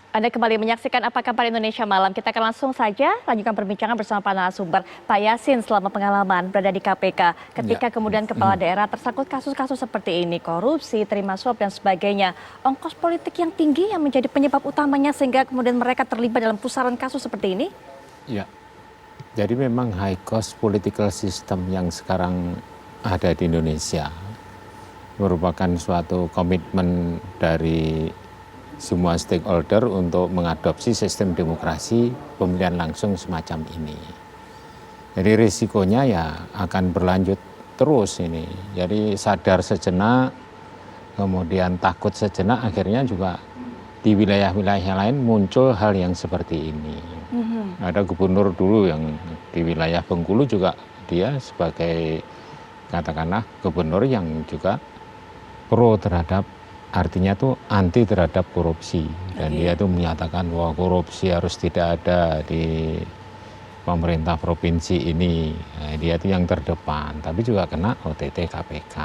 Anda kembali menyaksikan Apa Kabar Indonesia Malam. Kita akan langsung saja lanjutkan perbincangan bersama para narasumber. Pak Yasin selama pengalaman berada di KPK, ketika kemudian kepala daerah tersangkut kasus-kasus seperti ini, korupsi, terima suap dan sebagainya. Ongkos politik yang tinggi yang menjadi penyebab utamanya sehingga kemudian mereka terlibat dalam pusaran kasus seperti ini? Ya, jadi memang high cost political system yang sekarang ada di Indonesia merupakan suatu komitmen dari semua stakeholder untuk mengadopsi sistem demokrasi pemilihan langsung semacam ini. Jadi risikonya ya akan berlanjut terus ini. Jadi sadar sejenak, kemudian takut sejenak, akhirnya juga di wilayah-wilayah lain muncul hal yang seperti ini. Ada gubernur dulu yang di wilayah Bengkulu juga dia sebagai katakanlah gubernur yang juga pro terhadap, artinya tuh anti terhadap korupsi, dan dia tuh menyatakan bahwa korupsi harus tidak ada di pemerintah provinsi ini. Nah, dia tuh yang terdepan, tapi juga kena OTT KPK.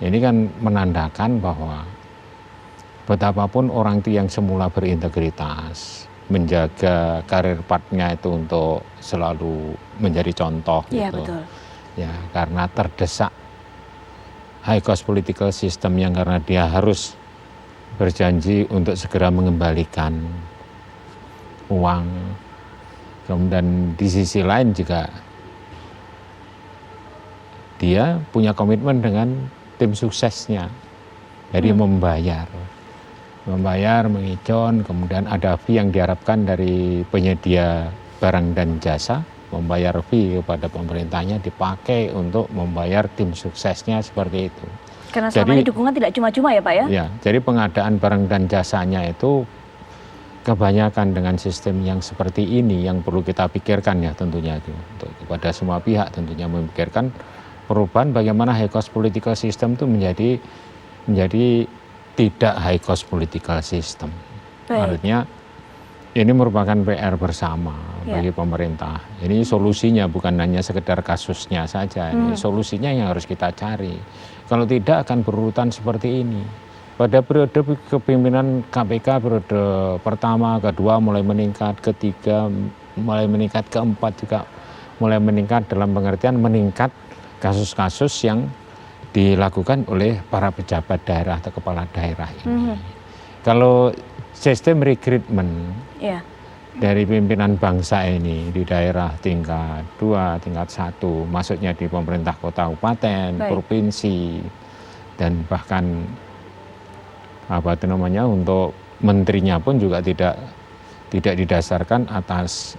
Ini kan menandakan bahwa betapapun orang itu yang semula berintegritas, menjaga karir partnya itu untuk selalu menjadi contoh gitu. Betul. Ya, karena terdesak high cost political system yang karena dia harus berjanji untuk segera mengembalikan uang. Kemudian di sisi lain juga dia punya komitmen dengan tim suksesnya. Jadi membayar, mengicon, kemudian ada fee yang diharapkan dari penyedia barang dan jasa, membayar fee kepada pemerintahnya dipakai untuk membayar tim suksesnya seperti itu. Karena selama ini dukungan tidak cuma-cuma ya Pak ya? Ya, jadi pengadaan barang dan jasanya itu kebanyakan dengan sistem yang seperti ini yang perlu kita pikirkan ya tentunya itu. Untuk kepada semua pihak tentunya memikirkan perubahan bagaimana high cost political system itu menjadi tidak high cost political system. Artinya ini merupakan PR bersama bagi pemerintah. Ini solusinya bukan hanya sekedar kasusnya saja. Ini solusinya yang harus kita cari. Kalau tidak akan berurutan seperti ini. Pada periode kepemimpinan KPK periode pertama, kedua mulai meningkat, ketiga mulai meningkat, keempat juga mulai meningkat dalam pengertian meningkat kasus-kasus yang dilakukan oleh para pejabat daerah atau kepala daerah ini. Kalau sistem rekrutmen dari pimpinan bangsa ini di daerah tingkat 2, tingkat 1, maksudnya di pemerintah kota, kabupaten, provinsi, dan bahkan untuk menterinya pun juga tidak didasarkan atas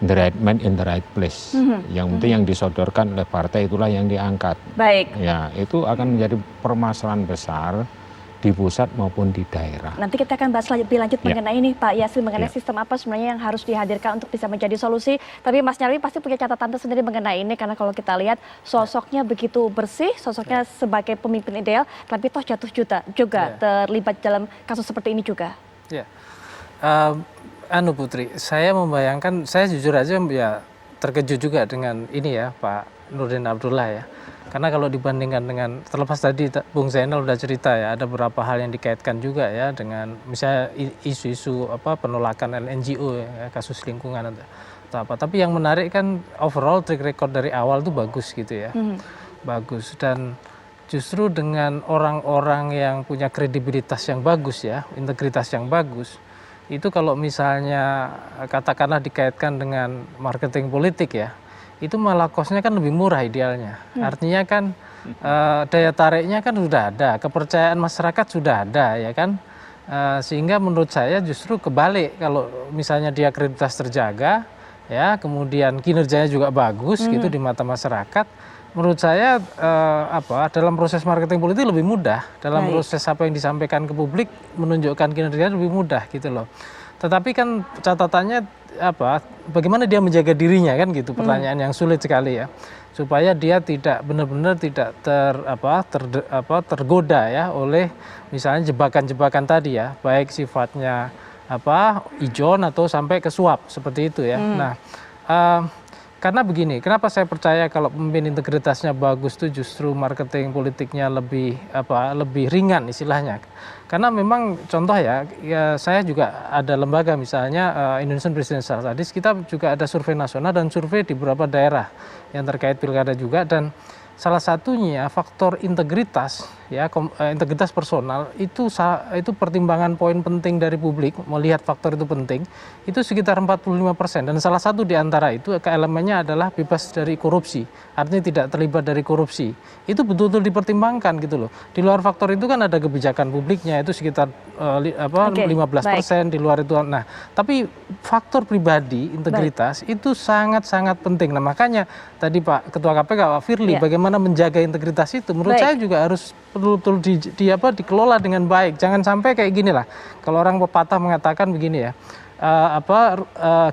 the right man in the right place. Yang penting yang disodorkan oleh partai itulah yang diangkat. Ya, itu akan menjadi permasalahan besar di pusat maupun di daerah. Nanti kita akan bahas lebih lanjut mengenai ini Pak Yasin, mengenai sistem apa sebenarnya yang harus dihadirkan untuk bisa menjadi solusi. Tapi Mas Nyarwi pasti punya catatan tersendiri mengenai ini, karena kalau kita lihat sosoknya begitu bersih, sosoknya sebagai pemimpin ideal, tapi toh jatuh juga terlibat dalam kasus seperti ini juga. Putri, saya membayangkan, saya jujur aja ya terkejut juga dengan ini ya Pak Nurdin Abdullah ya. Karena kalau dibandingkan dengan, terlepas tadi Bung Zainal udah cerita ya, ada beberapa hal yang dikaitkan juga ya dengan misalnya isu-isu penolakan NGO ya, kasus lingkungan atau apa. Tapi yang menarik kan overall track record dari awal tuh bagus gitu ya. Bagus, dan justru dengan orang-orang yang punya kredibilitas yang bagus ya, integritas yang bagus, itu kalau misalnya katakanlah dikaitkan dengan marketing politik ya, itu malah kosnya kan lebih murah idealnya. Artinya kan daya tariknya kan sudah ada, kepercayaan masyarakat sudah ada ya kan. Sehingga menurut saya justru kebalik, kalau misalnya dia kredibilitas terjaga ya, kemudian kinerjanya juga bagus gitu di mata masyarakat, menurut saya dalam proses marketing politik lebih mudah, dalam proses apa yang disampaikan ke publik menunjukkan kinerjanya lebih mudah gitu loh. Tetapi kan catatannya bagaimana dia menjaga dirinya kan gitu, pertanyaan yang sulit sekali ya, supaya dia tidak benar-benar tidak tergoda ya oleh misalnya jebakan-jebakan tadi ya, baik sifatnya ijon atau sampai ke suap seperti itu ya. Nah, Karena begini, kenapa saya percaya kalau pemimpin integritasnya bagus tuh justru marketing politiknya lebih ringan istilahnya. Karena memang contoh ya saya juga ada lembaga misalnya Indonesian Presidential Studies, kita juga ada survei nasional dan survei di beberapa daerah yang terkait pilkada juga, dan salah satunya faktor integritas ya integritas personal itu pertimbangan poin penting dari publik melihat faktor itu penting itu sekitar 45%, dan salah satu di antara itu elemennya adalah bebas dari korupsi, artinya tidak terlibat dari korupsi. Itu betul-betul dipertimbangkan gitu loh. Di luar faktor itu kan ada kebijakan publiknya itu sekitar 15%, di luar itu. Nah, tapi faktor pribadi integritas itu sangat-sangat penting. Nah, makanya tadi Pak Ketua KPK Pak Firly bagaimana menjaga integritas itu menurut saya juga harus betul-betul dikelola dengan baik. Jangan sampai kayak gini lah. Kalau orang pepatah mengatakan begini ya,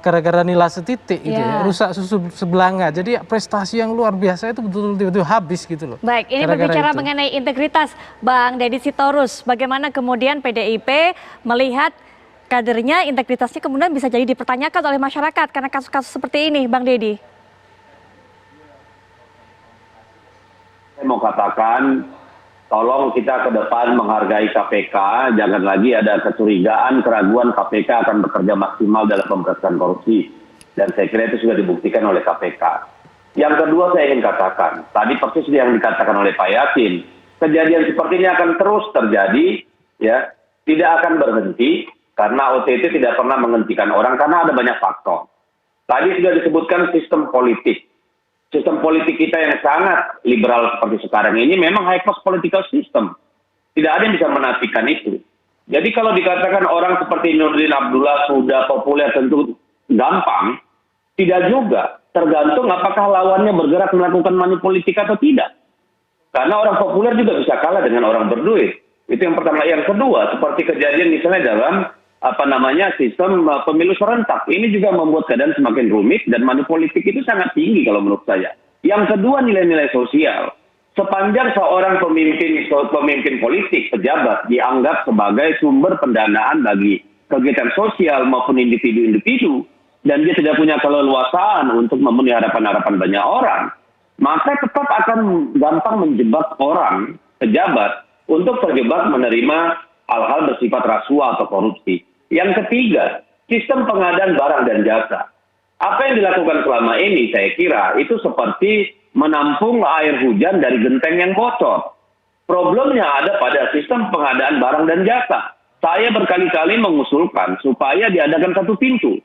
gara-gara nilai setitik gitu ya, rusak susu sebelanga. Jadi prestasi yang luar biasa itu betul-betul habis gitu loh. Baik, ini berbicara mengenai integritas, Bang Deddy Sitorus, bagaimana kemudian PDIP melihat kadernya, integritasnya kemudian bisa jadi dipertanyakan oleh masyarakat karena kasus-kasus seperti ini, Bang Deddy? Saya mau katakan, tolong kita ke depan menghargai KPK, jangan lagi ada kecurigaan, keraguan KPK akan bekerja maksimal dalam pemberantasan korupsi. Dan saya kira itu sudah dibuktikan oleh KPK. Yang kedua saya ingin katakan, tadi persis yang dikatakan oleh Pak Yasin, kejadian seperti ini akan terus terjadi, ya, tidak akan berhenti, karena OTT tidak pernah menghentikan orang, karena ada banyak faktor. Tadi sudah disebutkan sistem politik. Sistem politik kita yang sangat liberal seperti sekarang ini memang high cost political system. Tidak ada yang bisa menafikan itu. Jadi kalau dikatakan orang seperti Nurdin Abdullah sudah populer tentu gampang, tidak juga. Tergantung apakah lawannya bergerak melakukan manipolitik atau tidak. Karena orang populer juga bisa kalah dengan orang berduit. Itu yang pertama. Yang kedua, seperti kejadian misalnya dalam sistem pemilu serentak. Ini juga membuat keadaan semakin rumit dan manipolitik itu sangat tinggi kalau menurut saya. Yang kedua, nilai-nilai sosial. Sepanjang seorang pemimpin politik, pejabat dianggap sebagai sumber pendanaan bagi kegiatan sosial maupun individu-individu, dan dia tidak punya keleluasaan untuk memenuhi harapan-harapan banyak orang, maka tetap akan gampang menjebak orang, pejabat, untuk terjebak menerima hal-hal bersifat rasuah atau korupsi. Yang ketiga, sistem pengadaan barang dan jasa. Apa yang dilakukan selama ini saya kira itu seperti menampung air hujan dari genteng yang bocor. Problemnya ada pada sistem pengadaan barang dan jasa. Saya berkali-kali mengusulkan supaya diadakan satu pintu.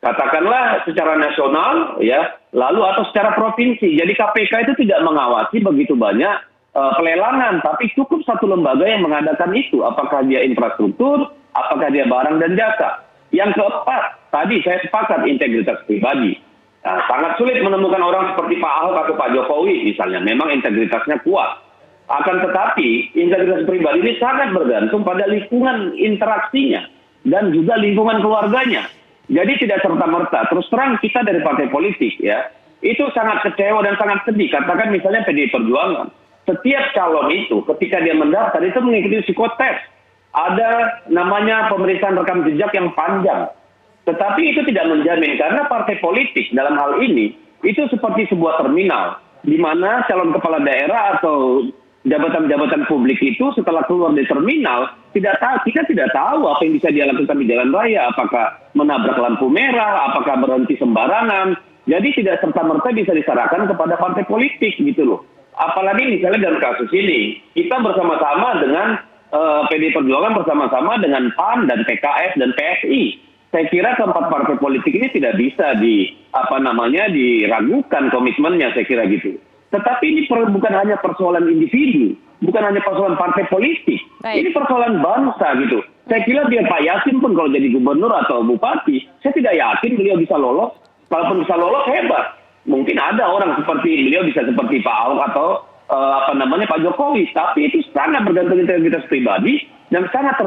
Katakanlah secara nasional, ya, lalu atau secara provinsi. Jadi KPK itu tidak mengawasi begitu banyak pelelangan, tapi cukup satu lembaga yang mengadakan itu. Apakah dia infrastruktur, apakah dia barang dan jasa. Yang keempat, tadi saya sepakat integritas pribadi. Nah, sangat sulit menemukan orang seperti Pak Ahok atau Pak Jokowi misalnya. Memang integritasnya kuat. Akan tetapi, integritas pribadi ini sangat bergantung pada lingkungan interaksinya dan juga lingkungan keluarganya. Jadi tidak serta-merta. Terus terang kita dari partai politik, ya, itu sangat kecewa dan sangat sedih. Katakan misalnya PDI Perjuangan. Setiap calon itu ketika dia mendaftar itu mengikuti psikotes. Ada namanya pemeriksaan rekam jejak yang panjang. Tetapi itu tidak menjamin karena partai politik dalam hal ini itu seperti sebuah terminal di mana calon kepala daerah atau jabatan-jabatan publik itu setelah keluar dari terminal kita tidak tahu apa yang bisa dia lakukan di jalan raya, apakah menabrak lampu merah, apakah berhenti sembarangan. Jadi tidak serta-merta bisa diserahkan kepada partai politik gitu loh. Apalagi misalnya dalam kasus ini kita bersama-sama dengan PDI Perjuangan bersama-sama dengan PAN dan PKS dan PSI. Saya kira keempat partai politik ini tidak bisa diragukan komitmennya, saya kira gitu. Tetapi ini bukan hanya persoalan individu, bukan hanya persoalan partai politik. Baik. Ini persoalan bangsa gitu. Saya kira biar Pak Yasin pun kalau jadi gubernur atau bupati, saya tidak yakin beliau bisa lolos. Kalaupun bisa lolos hebat. Mungkin ada orang seperti beliau bisa seperti Pak Ahok atau Pak Jokowi, tapi itu sangat bergantung integritas pribadi dan sangat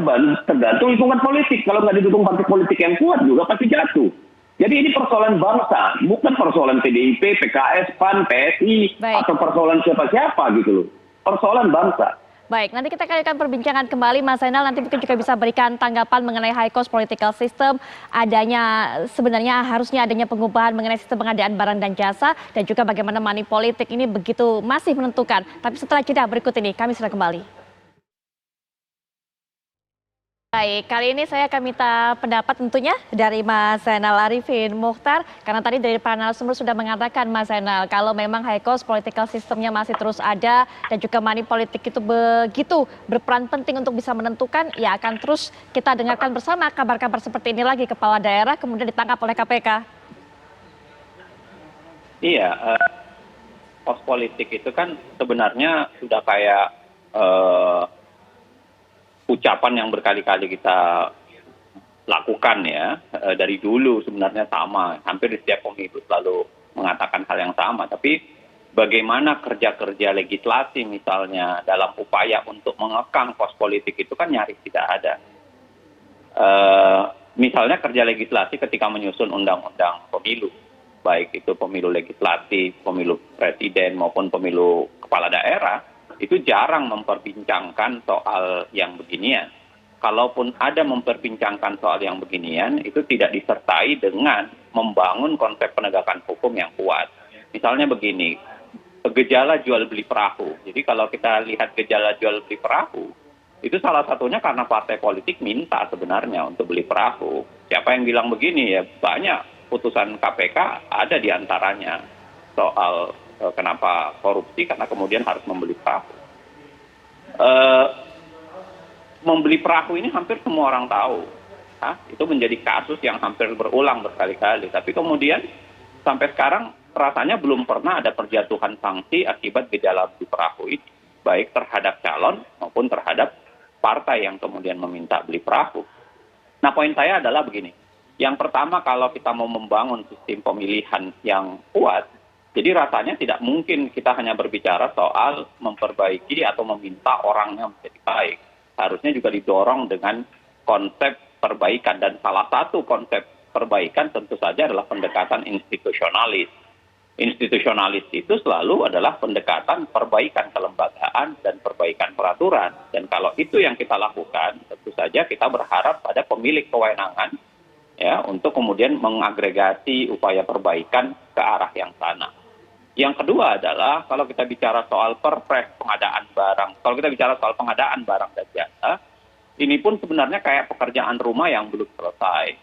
tergantung lingkungan politik. Kalau nggak didukung partai politik yang kuat juga pasti jatuh. Jadi ini persoalan bangsa, bukan persoalan PDIP, PKS, PAN, PSI, atau persoalan siapa-siapa gitu loh. Persoalan bangsa. Baik, nanti kita akan perbincangan kembali Mas Zainal, nanti mungkin juga bisa berikan tanggapan mengenai high cost political system, sebenarnya harusnya adanya pengubahan mengenai sistem pengadaan barang dan jasa, dan juga bagaimana money politik ini begitu masih menentukan. Tapi setelah jeda berikut ini, kami sudah kembali. Baik, kali ini saya akan minta pendapat tentunya dari Mas Zainal Arifin Mokhtar, karena tadi dari para narasumber sudah mengatakan Mas Zainal, kalau memang high cost political systemnya masih terus ada dan juga money politik itu begitu berperan penting untuk bisa menentukan, ya akan terus kita dengarkan bersama kabar-kabar seperti ini lagi, kepala daerah kemudian ditangkap oleh KPK. Iya, pos politik itu kan sebenarnya sudah kayak ucapan yang berkali-kali kita lakukan ya, dari dulu sebenarnya sama, hampir di setiap pemilu selalu mengatakan hal yang sama. Tapi bagaimana kerja-kerja legislasi misalnya dalam upaya untuk mengekang pos politik itu kan nyaris tidak ada. Misalnya kerja legislasi ketika menyusun undang-undang pemilu, baik itu pemilu legislatif, pemilu presiden maupun pemilu kepala daerah, itu jarang memperbincangkan soal yang beginian. Kalaupun ada memperbincangkan soal yang beginian, itu tidak disertai dengan membangun konsep penegakan hukum yang kuat. Misalnya begini, gejala jual beli perahu. Jadi kalau kita lihat gejala jual beli perahu, itu salah satunya karena partai politik minta sebenarnya untuk beli perahu. Siapa yang bilang begini ya, banyak putusan KPK ada di antaranya soal kenapa korupsi, karena kemudian harus membeli perahu. Membeli perahu ini hampir semua orang tahu. Itu menjadi kasus yang hampir berulang berkali-kali. Tapi kemudian sampai sekarang rasanya belum pernah ada perjatuhan sanksi akibat gejala beli perahu ini, baik terhadap calon maupun terhadap partai yang kemudian meminta beli perahu. Nah, poin saya adalah begini. Yang pertama, kalau kita mau membangun sistem pemilihan yang kuat, jadi rasanya tidak mungkin kita hanya berbicara soal memperbaiki atau meminta orangnya menjadi baik. Harusnya juga didorong dengan konsep perbaikan. Dan salah satu konsep perbaikan tentu saja adalah pendekatan institusionalis. Institusionalis itu selalu adalah pendekatan perbaikan kelembagaan dan perbaikan peraturan. Dan kalau itu yang kita lakukan, tentu saja kita berharap pada pemilik kewenangan ya untuk kemudian mengagregasi upaya perbaikan ke arah yang sana. Yang kedua adalah kalau kita bicara soal perpres pengadaan barang, kalau kita bicara soal pengadaan barang dan jasa, ini pun sebenarnya kayak pekerjaan rumah yang belum selesai.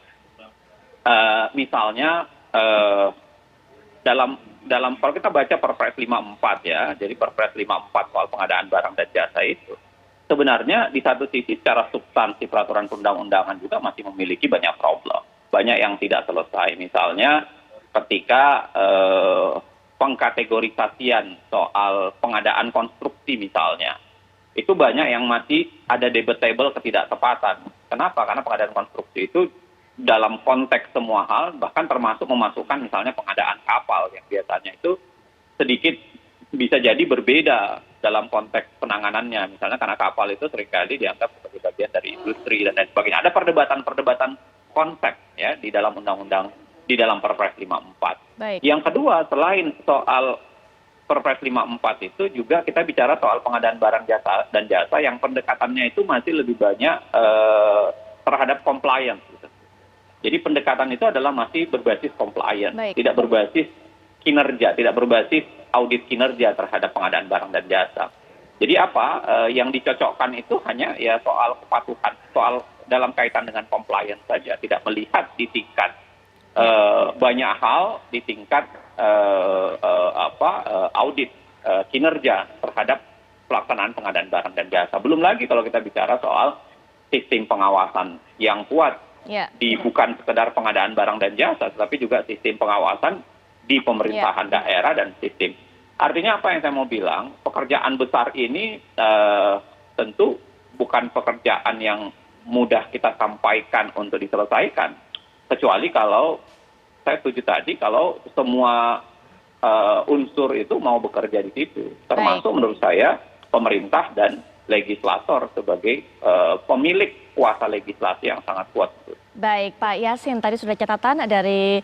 Misalnya dalam kalau kita baca Perpres 54 ya, jadi Perpres 54 soal pengadaan barang dan jasa itu, sebenarnya di satu sisi secara substansi peraturan perundang-undangan juga masih memiliki banyak problem, banyak yang tidak selesai. Misalnya ketika pengkategorisasian soal pengadaan konstruksi misalnya, itu banyak yang masih ada debatable ketidaktepatan. Kenapa? Karena pengadaan konstruksi itu dalam konteks semua hal, bahkan termasuk memasukkan misalnya pengadaan kapal yang biasanya itu sedikit bisa jadi berbeda dalam konteks penanganannya. Misalnya karena kapal itu seringkali dianggap sebagai bagian dari industri dan lain sebagainya. Ada perdebatan-perdebatan konsep ya di dalam undang-undang, di dalam Perpres 54. Baik. Yang kedua, selain soal Perpres 54 itu juga kita bicara soal pengadaan barang jasa dan jasa yang pendekatannya itu masih lebih banyak terhadap compliance. Gitu. Jadi pendekatan itu adalah masih berbasis compliance, tidak berbasis kinerja, tidak berbasis audit kinerja terhadap pengadaan barang dan jasa. Jadi apa yang dicocokkan itu hanya ya soal kepatuhan, soal dalam kaitan dengan compliance saja, tidak melihat di tingkat banyak hal di tingkat audit kinerja terhadap pelaksanaan pengadaan barang dan jasa. Belum lagi kalau kita bicara soal sistem pengawasan yang kuat di bukan sekedar pengadaan barang dan jasa, tetapi juga sistem pengawasan di pemerintahan daerah dan sistem. Artinya apa yang saya mau bilang, pekerjaan besar ini tentu bukan pekerjaan yang mudah kita sampaikan untuk diselesaikan. Kecuali kalau saya setuju tadi kalau semua unsur itu mau bekerja di situ, termasuk menurut saya pemerintah dan legislator sebagai pemilik kuasa legislasi yang sangat kuat. Baik, Pak Yasin, tadi sudah catatan dari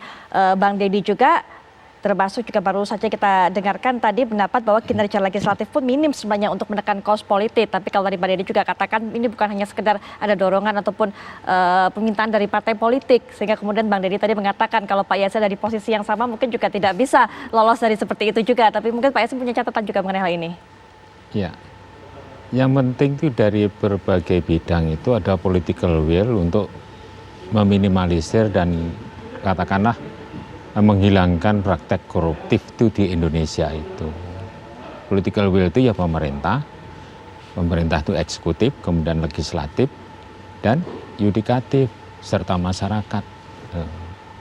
Bang Deddy juga. Termasuk juga baru saja kita dengarkan tadi pendapat bahwa kinerja legislatif pun minim sebenarnya untuk menekan kos politik. Tapi kalau tadi Mbak Dedi juga katakan ini bukan hanya sekedar ada dorongan ataupun permintaan dari partai politik. Sehingga kemudian Bang Dedi tadi mengatakan kalau Pak Yasin ada di posisi yang sama mungkin juga tidak bisa lolos dari seperti itu juga. Tapi mungkin Pak Yasin punya catatan juga mengenai hal ini. Ya, yang penting itu dari berbagai bidang itu ada political will untuk meminimalisir dan katakanlah menghilangkan praktek koruptif itu di Indonesia itu. Political will itu ya pemerintah itu eksekutif, kemudian legislatif, dan yudikatif, serta masyarakat.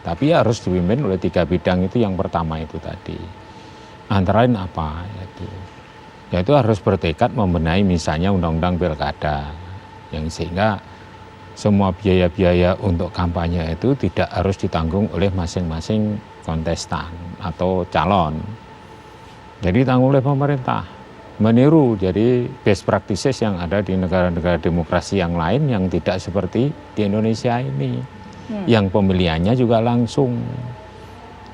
Tapi harus dipimpin oleh 3 bidang itu yang pertama itu tadi. Antara lain apa? Yaitu harus bertekad membenahi misalnya undang-undang pilkada, yang sehingga semua biaya-biaya untuk kampanye itu tidak harus ditanggung oleh masing-masing kontestan atau calon. Jadi ditanggung oleh pemerintah. Meniru jadi best practices yang ada di negara-negara demokrasi yang lain yang tidak seperti di Indonesia ini. Yang pemilihannya juga langsung.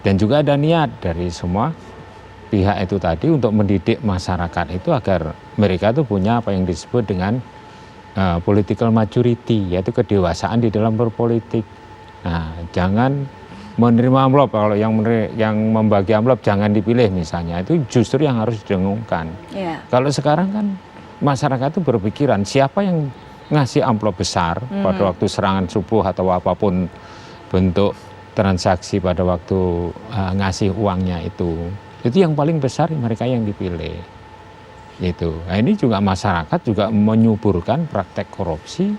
Dan juga ada niat dari semua pihak itu tadi untuk mendidik masyarakat itu agar mereka itu punya apa yang disebut dengan political maturity, yaitu kedewasaan di dalam berpolitik. Nah, jangan menerima amplop, kalau yang membagi amplop jangan dipilih misalnya, itu justru yang harus didengungkan. Kalau sekarang kan masyarakat itu berpikiran siapa yang ngasih amplop besar pada waktu serangan subuh atau apapun bentuk transaksi pada waktu ngasih uangnya itu yang paling besar mereka yang dipilih. Itu. Nah, ini juga masyarakat juga menyuburkan praktek korupsi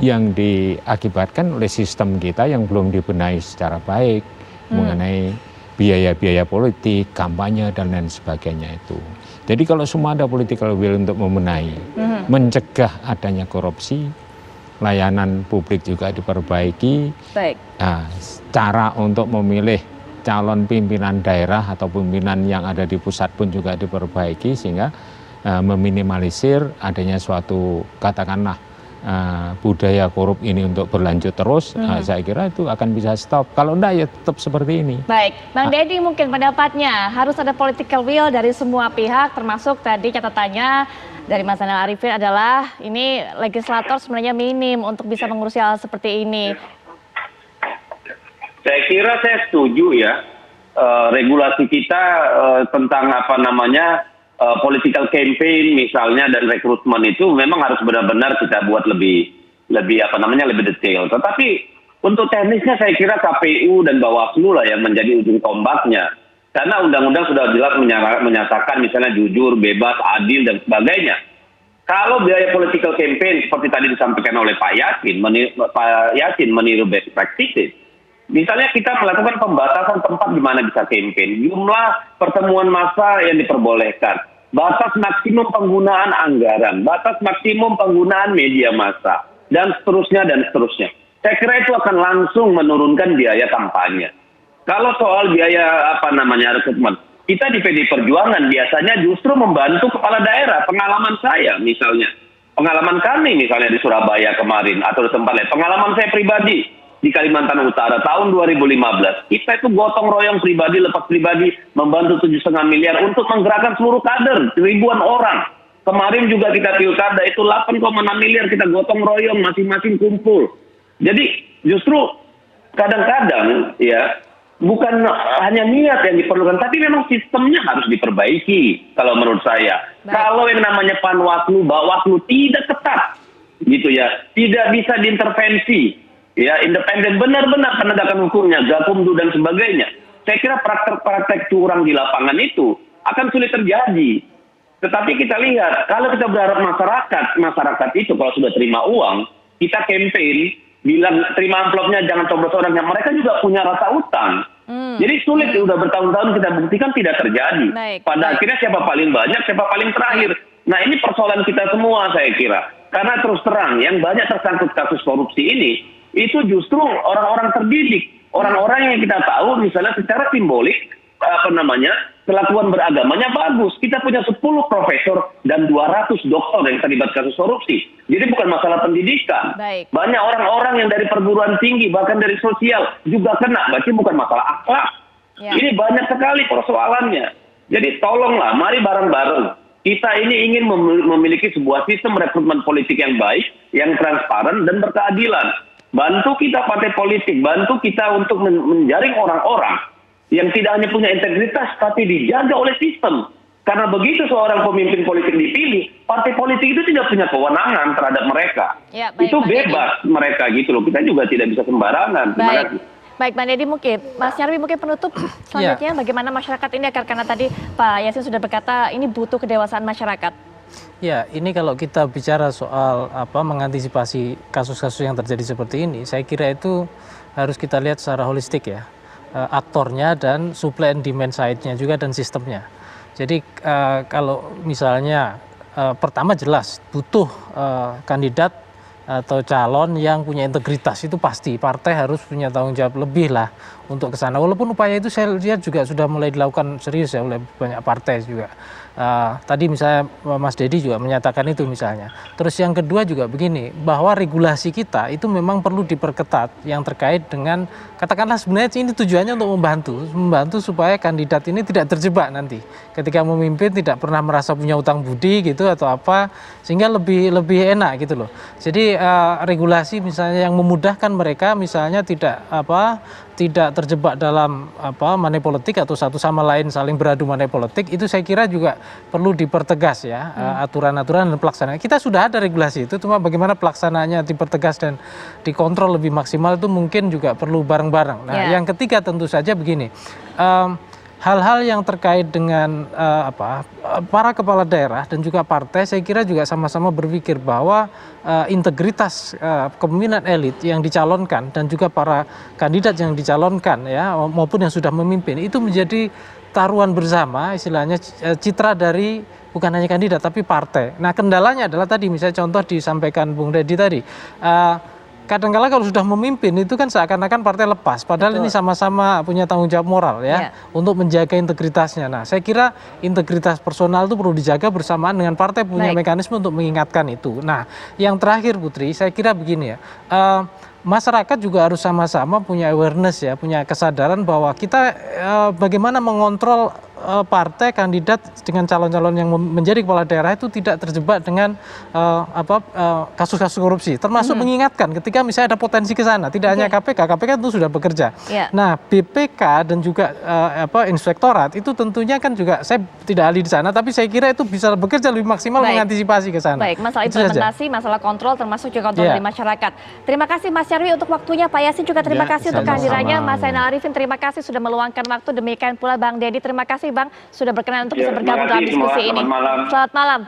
yang diakibatkan oleh sistem kita yang belum dibenahi secara baik mengenai biaya-biaya politik, kampanye dan lain sebagainya itu. Jadi kalau semua ada political will untuk membenahi, mencegah adanya korupsi, layanan publik juga diperbaiki, cara untuk memilih calon pimpinan daerah atau pimpinan yang ada di pusat pun juga diperbaiki sehingga meminimalisir adanya suatu katakanlah budaya korup ini untuk berlanjut terus. Saya kira itu akan bisa stop. Kalau enggak ya tetap seperti ini. Baik, Bang Dedi mungkin pendapatnya harus ada political will dari semua pihak, termasuk tadi catatannya dari Mas Zainal Arifin adalah ini legislator sebenarnya minim untuk bisa mengurusi hal seperti ini. Saya kira saya setuju ya, regulasi kita tentang political campaign misalnya dan rekrutmen itu memang harus benar-benar kita buat lebih detail. Tetapi untuk teknisnya saya kira KPU dan Bawaslu lah yang menjadi ujung tombaknya. Karena undang-undang sudah jelas menyatakan misalnya jujur, bebas, adil dan sebagainya. Kalau biaya political campaign seperti tadi disampaikan oleh Pak Yasin meniru best practices, misalnya kita melakukan pembatasan tempat di mana bisa campaign, jumlah pertemuan massa yang diperbolehkan, batas maksimum penggunaan anggaran, batas maksimum penggunaan media massa, dan seterusnya dan seterusnya. Saya kira itu akan langsung menurunkan biaya kampanye. Kalau soal biaya rekrutmen, kita di PD Perjuangan biasanya justru membantu kepala daerah. Pengalaman saya misalnya, pengalaman kami misalnya di Surabaya kemarin atau di tempat lain, pengalaman saya pribadi di Kalimantan Utara tahun 2015, kita itu gotong royong pribadi, lepas pribadi, membantu 7,5 miliar untuk menggerakkan seluruh kader, ribuan orang. Kemarin juga kita pilkada itu 8,6 miliar kita gotong royong, masing-masing kumpul. Jadi justru kadang-kadang ya bukan hanya niat yang diperlukan, tapi memang sistemnya harus diperbaiki kalau menurut saya. Kalau yang namanya Panwaslu, Bawaslu tidak ketat, gitu ya, tidak bisa diintervensi. Ya, independen benar-benar penegakan hukumnya, Gakumdu dan sebagainya. Saya kira praktek-praktek curang di lapangan itu akan sulit terjadi. Tetapi kita lihat, kalau kita berharap masyarakat itu kalau sudah terima uang, kita campaign, bilang terima amplopnya jangan coblos orangnya, mereka juga punya rasa utang. Jadi sulit, udah bertahun-tahun kita buktikan tidak terjadi. Pada akhirnya siapa paling banyak, siapa paling terakhir. Nah ini persoalan kita semua saya kira. Karena terus terang, yang banyak tersangkut kasus korupsi ini, itu justru orang-orang terdidik, orang-orang yang kita tahu misalnya secara simbolik kelakuan beragamanya bagus. Kita punya 10 profesor dan 200 doktor yang terlibat kasus korupsi. Jadi bukan masalah pendidikan. Banyak orang-orang yang dari perguruan tinggi bahkan dari sosial juga kena. Berarti bukan masalah akhlak. Ya. Ini banyak sekali persoalannya. Jadi tolonglah, mari bareng-bareng. Kita ini ingin memiliki sebuah sistem rekrutmen politik yang baik, yang transparan dan berkeadilan. Bantu kita partai politik, bantu kita untuk menjaring orang-orang yang tidak hanya punya integritas, tapi dijaga oleh sistem. Karena begitu seorang pemimpin politik dipilih, partai politik itu tidak punya kewenangan terhadap mereka. Ya, baik, Itu Bang bebas mereka gitu loh. Kita juga tidak bisa sembarangan. Terima Baik. kasih. Baik, Bang Deddy mungkin. Mas Nyarwi mungkin penutup selanjutnya bagaimana masyarakat ini akan, karena tadi Pak Yasin sudah berkata ini butuh kedewasaan masyarakat. Ya, ini kalau kita bicara soal mengantisipasi kasus-kasus yang terjadi seperti ini, saya kira itu harus kita lihat secara holistik ya. Aktornya dan supply and demand side-nya juga dan sistemnya. Jadi kalau misalnya pertama jelas butuh kandidat atau calon yang punya integritas, itu pasti partai harus punya tanggung jawab lebih lah untuk ke sana. Walaupun upaya itu saya lihat juga sudah mulai dilakukan serius ya oleh banyak partai juga. Tadi misalnya Mas Deddy juga menyatakan itu misalnya. Terus yang kedua juga begini, bahwa regulasi kita itu memang perlu diperketat yang terkait dengan, katakanlah sebenarnya ini tujuannya untuk membantu supaya kandidat ini tidak terjebak nanti ketika memimpin, tidak pernah merasa punya utang budi gitu atau apa, sehingga lebih enak gitu loh. Jadi regulasi misalnya yang memudahkan mereka misalnya tidak terjebak dalam money politik atau satu sama lain saling beradu money politik, itu saya kira juga perlu dipertegas ya, aturan-aturan dan pelaksanaan. Kita sudah ada regulasi itu, cuma bagaimana pelaksanaannya dipertegas dan dikontrol lebih maksimal itu mungkin juga perlu bareng-bareng. Nah, yang ketiga tentu saja begini, hal-hal yang terkait dengan para kepala daerah dan juga partai, saya kira juga sama-sama berpikir bahwa integritas kepemimpinan elit yang dicalonkan dan juga para kandidat yang dicalonkan ya maupun yang sudah memimpin itu menjadi taruhan bersama, istilahnya citra dari bukan hanya kandidat tapi partai. Nah, kendalanya adalah tadi misalnya contoh disampaikan Bung Deddy tadi, kadang-kala kalau sudah memimpin itu kan seakan-akan partai lepas, padahal ini sama-sama punya tanggung jawab moral ya untuk menjaga integritasnya. Nah, saya kira integritas personal itu perlu dijaga bersamaan dengan partai punya mekanisme untuk mengingatkan itu. Nah, yang terakhir Putri, saya kira begini ya, masyarakat juga harus sama-sama punya awareness ya, punya kesadaran bahwa kita bagaimana mengontrol partai kandidat dengan calon-calon yang menjadi kepala daerah itu tidak terjebak dengan kasus-kasus korupsi, termasuk mengingatkan ketika misalnya ada potensi ke sana, tidak hanya KPK itu sudah bekerja. Nah, BPK dan juga inspektorat itu tentunya kan juga, saya tidak ahli di sana, tapi saya kira itu bisa bekerja lebih maksimal mengantisipasi ke sana. Baik, masalah implementasi, masalah kontrol, termasuk juga kontrol dari masyarakat. Terima kasih Mas Nyarwi untuk waktunya, Pak Yasin juga terima kasih untuk kehadirannya, Mas Zainal Arifin terima kasih sudah meluangkan waktu, demikian pula Bang Deddy, terima kasih Bang sudah berkenan untuk bisa bergabung dalam diskusi ini. Selamat malam.